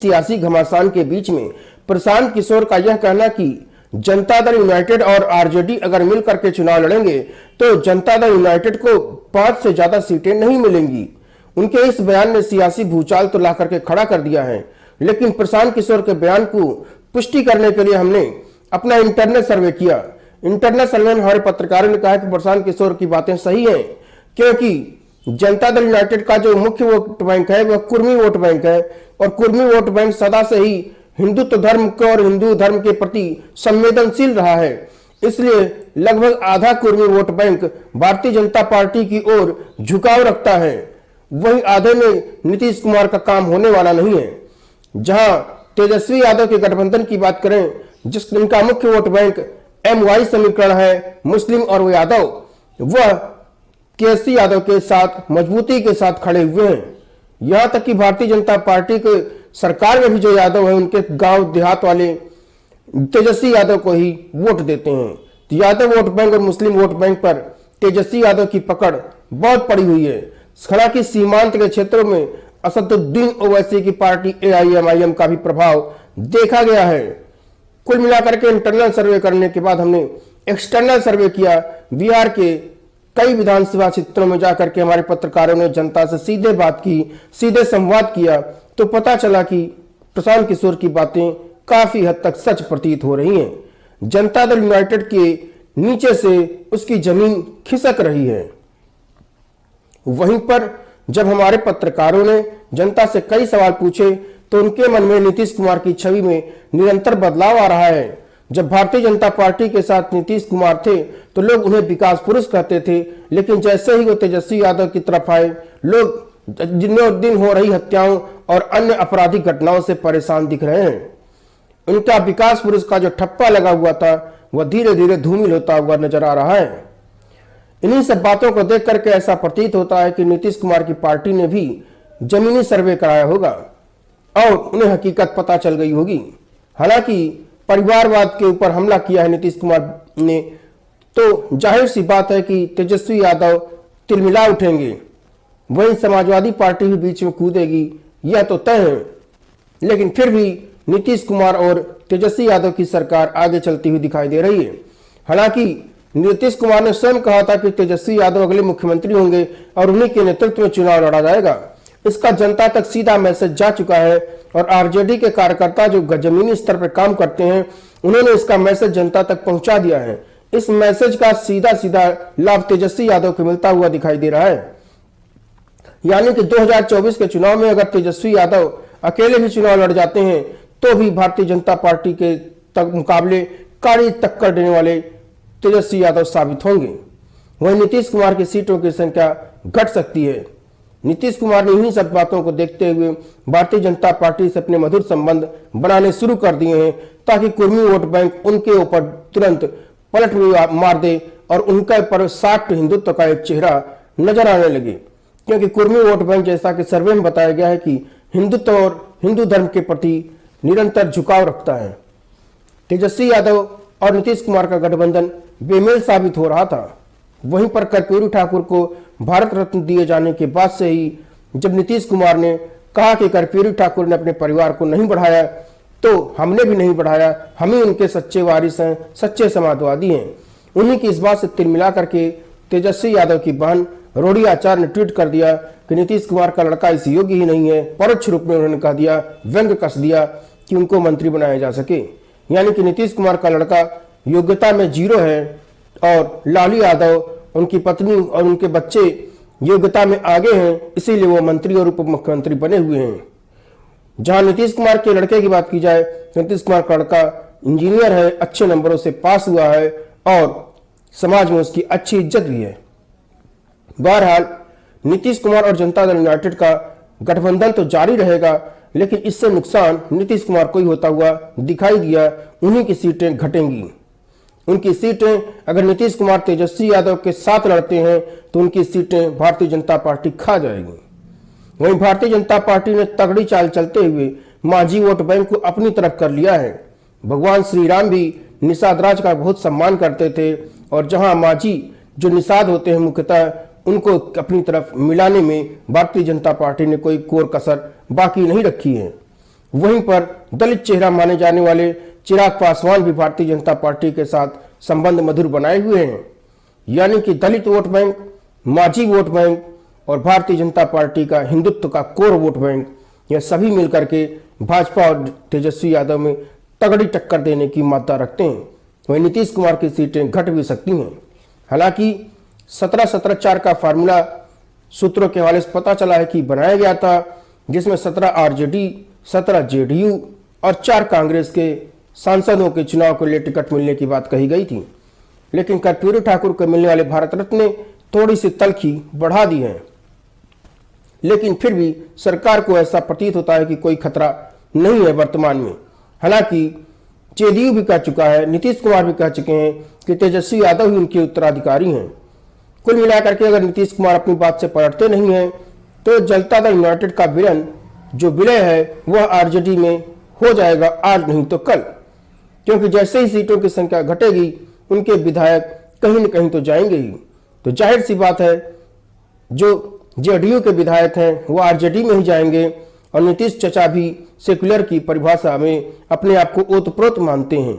सियासी घमासान के बीच में प्रशांत किशोर का यह कहना कि जनता दल यूनाइटेड और आरजेडी अगर मिल करके चुनाव लड़ेंगे तो जनता दल यूनाइटेड को 5 से ज्यादा सीटें नहीं मिलेंगी। उनके इस बयान ने सियासी भूचाल तो ला करके खड़ा कर दिया है, लेकिन प्रशांत किशोर के बयान को पुष्टि करने के लिए हमने अपना इंटरनल सर्वे किया। इंटरनल सर्वे में हमारे पत्रकारों ने कहा कि प्रशांत किशोर की बातें सही हैं, क्योंकि जनता दल यूनाइटेड का जो मुख्य वोट बैंक है वह कुर्मी वोट बैंक है, और कुर्मी वोट बैंक सदा से ही हिंदुत्व धर्म को और हिंदू धर्म के प्रति संवेदनशील रहा है। इसलिए लगभग आधा Kurmi vote bank Bharatiya Janata party की ओर झुकाव रखता है। वहीं आधे में नीतीश कुमार का काम होने वाला नहीं है। जहां तेजस्वी यादव के गठबंधन की बात करें, जिनका मुख्य वोट बैंक MY समीकरण है, मुस्लिम और वो यादव, वह केसी यादव के साथ मजबूती के साथ खड़े हुए हैं। यहां तक कि भारतीय जनता पार्टी के सरकार में भी जो यादव है, उनके गांव देहात वाले तेजस्वी यादव को ही वोट देते हैं। तो यादव वोट बैंक और मुस्लिम वोट बैंक पर तेजस्वी यादव की पकड़ बहुत पड़ी हुई है। हालांकि सीमांत के क्षेत्रों में असदुद्दीन ओवैसी की पार्टी AIMIM का भी प्रभाव देखा गया है। कुल मिलाकर के इंटरनल सर्वे करने के बाद हमने एक्सटर्नल सर्वे किया। बिहार के कई विधानसभा क्षेत्रों में जाकर के हमारे पत्रकारों ने जनता से सीधे बात की, सीधे संवाद किया, तो पता चला कि प्रशांत किशोर की बातें काफी हद तक सच प्रतीत हो रही हैं। जनता दल यूनाइटेड के नीचे से उसकी जमीन खिसक रही है। वहीं पर जब हमारे पत्रकारों ने जनता से कई सवाल पूछे तो उनके मन में नीतीश कुमार की छवि में निरंतर बदलाव आ रहा है। जब भारतीय जनता पार्टी के साथ नीतीश कुमार थे तो लोग उन्हें विकास पुरुष कहते थे, लेकिन जैसे ही वो तेजस्वी यादव की तरफ आए, लोग दिनों दिन हो रही हत्याओं और अन्य आपराधिक घटनाओं से परेशान दिख रहे हैं। उनका विकास पुरुष का जो ठप्पा लगा हुआ था वह धीरे धीरे धूमिल होता हुआ नजर आ रहा है। इन्हीं सब बातों को देख करके ऐसा प्रतीत होता है कि नीतीश कुमार की पार्टी ने भी जमीनी सर्वे कराया होगा और उन्हें हकीकत पता चल गई होगी। हालांकि परिवारवाद के ऊपर हमला किया है नीतीश कुमार ने, तो जाहिर सी बात है कि तेजस्वी यादव तिलमिला उठेंगे। वहीं समाजवादी पार्टी भी बीच में कूदेगी, यह तो तय है। लेकिन फिर भी नीतीश कुमार और तेजस्वी यादव की सरकार आगे चलती हुई दिखाई दे रही है। हालांकि नीतीश कुमार ने स्वयं कहा था कि तेजस्वी यादव अगले मुख्यमंत्री होंगे और उन्हीं के नेतृत्व में चुनाव लड़ा जाएगा। इसका जनता तक सीधा मैसेज जा चुका है और आरजेडी के कार्यकर्ता जो जमीनी स्तर पर काम करते हैं, उन्होंने इसका मैसेज जनता तक पहुंचा दिया है। इस मैसेज का सीधा सीधा लाभ तेजस्वी यादव को मिलता हुआ दिखाई दे रहा है। यानी कि 2024 के चुनाव में अगर तेजस्वी यादव अकेले भी चुनाव लड़ जाते हैं तो भी भारतीय जनता पार्टी के मुकाबले कड़ी टक्कर देने वाले तेजस्वी यादव साबित होंगे। वहीं नीतीश कुमार की सीटों की संख्या घट सकती है। नीतीश कुमार ने इन्हीं सब बातों को देखते हुए भारतीय जनता पार्टी से अपने मधुर संबंध बनाने शुरू कर दिए हैं, ताकि कुर्मी वोट बैंक उनके ऊपर तुरंत पलट मार दे और उनके ऊपर साठ हिंदुत्व का एक चेहरा नजर आने लगे। क्योंकि कुर्मी वोट बैंक, जैसा कि सर्वे में बताया गया है, कि हिंदुत्व और हिंदू धर्म के प्रति निरंतर झुकाव रखता है। तेजस्वी यादव और नीतीश कुमार का गठबंधन बेमेल साबित हो रहा था। वहीं पर कर्पूरी ठाकुर को भारत रत्न दिए जाने के बाद से ही जब नीतीश कुमार ने कहा कि कर्पूरी ठाकुर ने अपने परिवार को नहीं बढ़ाया तो हमने भी नहीं बढ़ाया, हम ही उनके सच्चे वारिस हैं, सच्चे समाजवादी हैं। उन्हीं की इस बात से तिल मिला करके तेजस्वी यादव की बहन रोड़ी आचार्य ने ट्वीट कर दिया कि नीतीश कुमार का लड़का इस योग्य ही नहीं है। परोक्ष रूप में उन्होंने कह दिया, व्यंग कस दिया कि उनको मंत्री बनाया जा सके। यानी कि नीतीश कुमार का लड़का योग्यता में 0 है और लालू यादव, उनकी पत्नी और उनके बच्चे योग्यता में आगे हैं, इसीलिए वो मंत्री और उप मुख्यमंत्री बने हुए हैं। जहां नीतीश कुमार के लड़के की बात की जाए तो नीतीश कुमार का लड़का इंजीनियर है, अच्छे नंबरों से पास हुआ है और समाज में उसकी अच्छी इज्जत भी है। बहरहाल नीतीश कुमार और जनता दल यूनाइटेड का गठबंधन तो जारी रहेगा, लेकिन इससे नुकसान नीतीश कुमार को ही होता हुआ दिखाई दिया। उन्हीं की सीटें घटेंगी। उनकी सीटें, अगर नीतीश कुमार तेजस्वी यादव के साथ लड़ते हैं तो उनकी सीटें भारतीय जनता पार्टी खा जाएगी। वहीं भारतीय जनता पार्टी ने तगड़ी चाल चलते हुए मांझी वोट बैंक को अपनी तरफ कर लिया है। भगवान श्री राम भी निषाद राज का बहुत सम्मान करते थे और जहां मांझी जो निषाद होते हैं मुख्यतः, उनको अपनी तरफ मिलाने में भारतीय जनता पार्टी ने कोई कोर कसर बाकी नहीं रखी है। वहीं पर दलित चेहरा माने जाने वाले चिराग पासवान भी भारतीय जनता पार्टी के साथ संबंध मधुर बनाए हुए हैं। यानी कि दलित वोट बैंक, माझी वोट बैंक और भारतीय जनता पार्टी का हिंदुत्व का कोर वोट बैंक, यह सभी मिलकर के भाजपा और तेजस्वी यादव में तगड़ी टक्कर देने की मात्रा रखते हैं। वहीं नीतीश कुमार की सीटें घट भी सकती हैं। हालांकि 17-17-4 का फार्मूला सूत्रों के हवाले से पता चला है कि बनाया गया था, जिसमें 17 आरजेडी, 17 जेडीयू और 4 कांग्रेस के सांसदों के चुनाव के लिए टिकट मिलने की बात कही गई थी। लेकिन कर्पूरी ठाकुर को मिलने वाले भारत रत्न ने थोड़ी सी तलखी बढ़ा दी है। लेकिन फिर भी सरकार को ऐसा प्रतीत होता है कि कोई खतरा नहीं है वर्तमान में। हालांकि जेडीयू भी कह चुका है, नीतीश कुमार भी कह चुके हैं कि तेजस्वी यादव ही उनके उत्तराधिकारी हैं। कुल मिलाकर के अगर नीतीश कुमार अपनी बात से पलटते नहीं हैं तो जनता दल यूनाइटेड का विलन जो विलय है वह आरजेडी में हो जाएगा, आज नहीं तो कल। क्योंकि जैसे ही सीटों की संख्या घटेगी उनके विधायक कहीं न कहीं तो जाएंगे ही। तो जाहिर सी बात है जो जेडीयू के विधायक हैं वो आरजेडी में ही जाएंगे। और नीतीश चचा भी सेकुलर की परिभाषा में अपने आप को ओतप्रोत मानते हैं।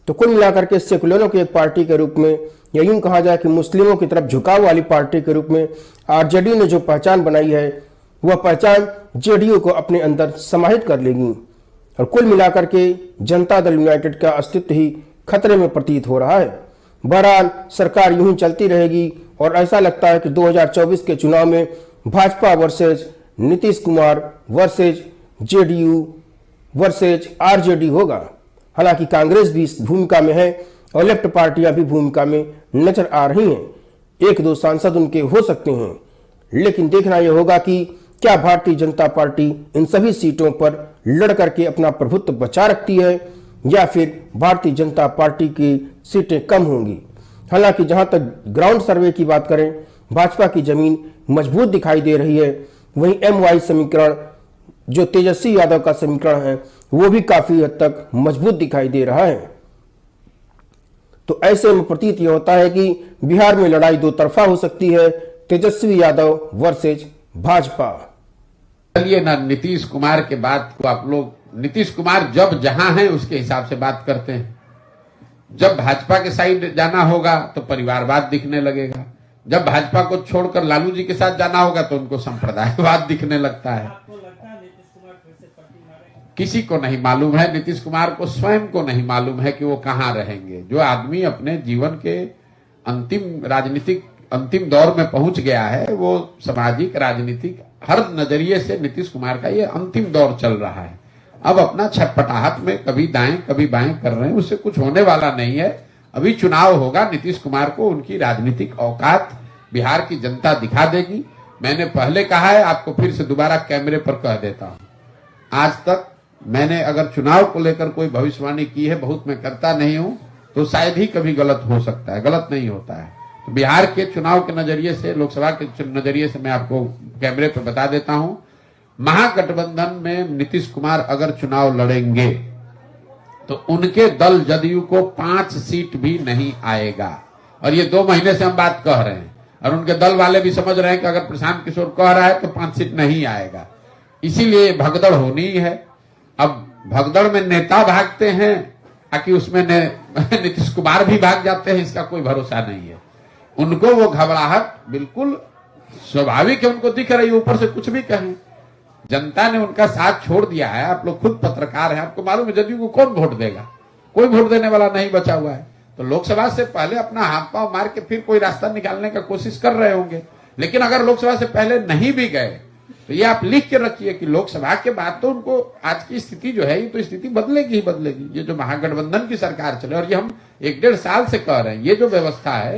तो कुल मिलाकर के सेकुलरों की एक पार्टी के रूप में या यूं कहा जाए कि मुस्लिमों की तरफ झुकाव वाली पार्टी के रूप में आरजेडी ने जो पहचान बनाई है वह पहचान जेडीयू को अपने अंदर समाहित कर लेगी। और कुल मिलाकर के जनता दल यूनाइटेड का अस्तित्व ही खतरे में प्रतीत हो रहा है। बहरहाल सरकार यूं ही चलती रहेगी और ऐसा लगता है कि 2024 के चुनाव में Bhajpa versus Nitish Kumar versus JDU versus RJD होगा। हालांकि कांग्रेस भी इस भूमिका में है और लेफ्ट पार्टियां भी भूमिका में नजर आ रही हैं। 1-2 सांसद उनके हो सकते हैं, लेकिन देखना यह होगा कि क्या भारतीय जनता पार्टी इन सभी सीटों पर लड़ करके अपना प्रभुत्व बचा रखती है या फिर भारतीय जनता पार्टी की सीटें कम होंगी। हालांकि जहां तक ग्राउंड सर्वे की बात करें, भाजपा की जमीन मजबूत दिखाई दे रही है। वहीं MY समीकरण जो तेजस्वी यादव का समीकरण है वो भी काफी हद तक मजबूत दिखाई दे रहा है। तो ऐसे में प्रतीत यह होता है कि बिहार में लड़ाई दो तरफा हो सकती है, तेजस्वी यादव वर्सेज भाजपा। चलिए ना, नीतीश कुमार के बात को आप लोग, नीतीश कुमार जब जहां हैं उसके हिसाब से बात करते हैं। जब भाजपा के साइड जाना होगा तो परिवारवाद दिखने लगेगा, जब भाजपा को छोड़कर लालू जी के साथ जाना होगा तो उनको संप्रदायवाद दिखने लगता है। किसी को नहीं मालूम है, नीतीश कुमार को स्वयं को नहीं मालूम है कि वो कहां रहेंगे। जो आदमी अपने जीवन के अंतिम राजनीतिक अंतिम दौर में पहुंच गया है, वो सामाजिक राजनीतिक हर नजरिए से नीतीश कुमार का ये अंतिम दौर चल रहा है। अब अपना छटपटाहट में कभी दाएं कभी बाएं कर रहे हैं, उससे कुछ होने वाला नहीं है। अभी चुनाव होगा, नीतीश कुमार को उनकी राजनीतिक औकात बिहार की जनता दिखा देगी। मैंने पहले कहा है, आपको फिर से दोबारा कैमरे पर कह देता हूं, आज तक मैंने अगर चुनाव को लेकर कोई भविष्यवाणी की है, बहुत मैं करता नहीं हूं, तो शायद ही कभी गलत हो सकता है, गलत नहीं होता है। तो बिहार के चुनाव के नजरिए से, लोकसभा के नजरिए से मैं आपको कैमरे पर बता देता हूं, महागठबंधन में नीतीश कुमार अगर चुनाव लड़ेंगे तो उनके दल जदयू को 5 सीट भी नहीं आएगा। और ये 2 महीने से हम बात कह रहे हैं और उनके दल वाले भी समझ रहे हैं कि अगर प्रशांत किशोर कह रहा है तो 5 सीट नहीं आएगा। इसीलिए भगदड़ होनी है। अब भगदड़ में नेता भागते हैं ताकि उसमें नीतीश कुमार भी भाग जाते हैं, इसका कोई भरोसा नहीं है। उनको वो घबराहट बिल्कुल स्वाभाविक है, उनको दिख रही है, ऊपर से कुछ भी कहें। जनता ने उनका साथ छोड़ दिया है। आप लोग खुद पत्रकार हैं, आपको मालूम है जदयू को कौन वोट देगा? कोई वोट देने वाला नहीं बचा हुआ है। तो लोकसभा से पहले अपना हाथ पांव मार के फिर कोई रास्ता निकालने का कोशिश कर रहे होंगे। लेकिन अगर लोकसभा से पहले नहीं भी गए तो ये आप लिख के रखिए कि लोकसभा के बाद तो उनको आज की स्थिति जो है, ये तो स्थिति बदलेगी ही बदलेगी। ये जो महागठबंधन की सरकार चले, और ये हम 1-1.5 साल से कह रहे हैं, ये जो व्यवस्था है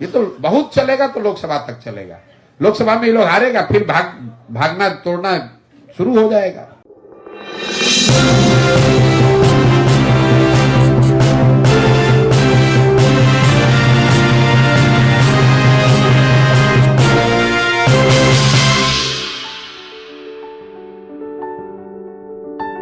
ये तो बहुत चलेगा तो लोकसभा तक चलेगा। लोकसभा में ये लोग हारेगा, फिर भागना तोड़ना शुरू हो जाएगा।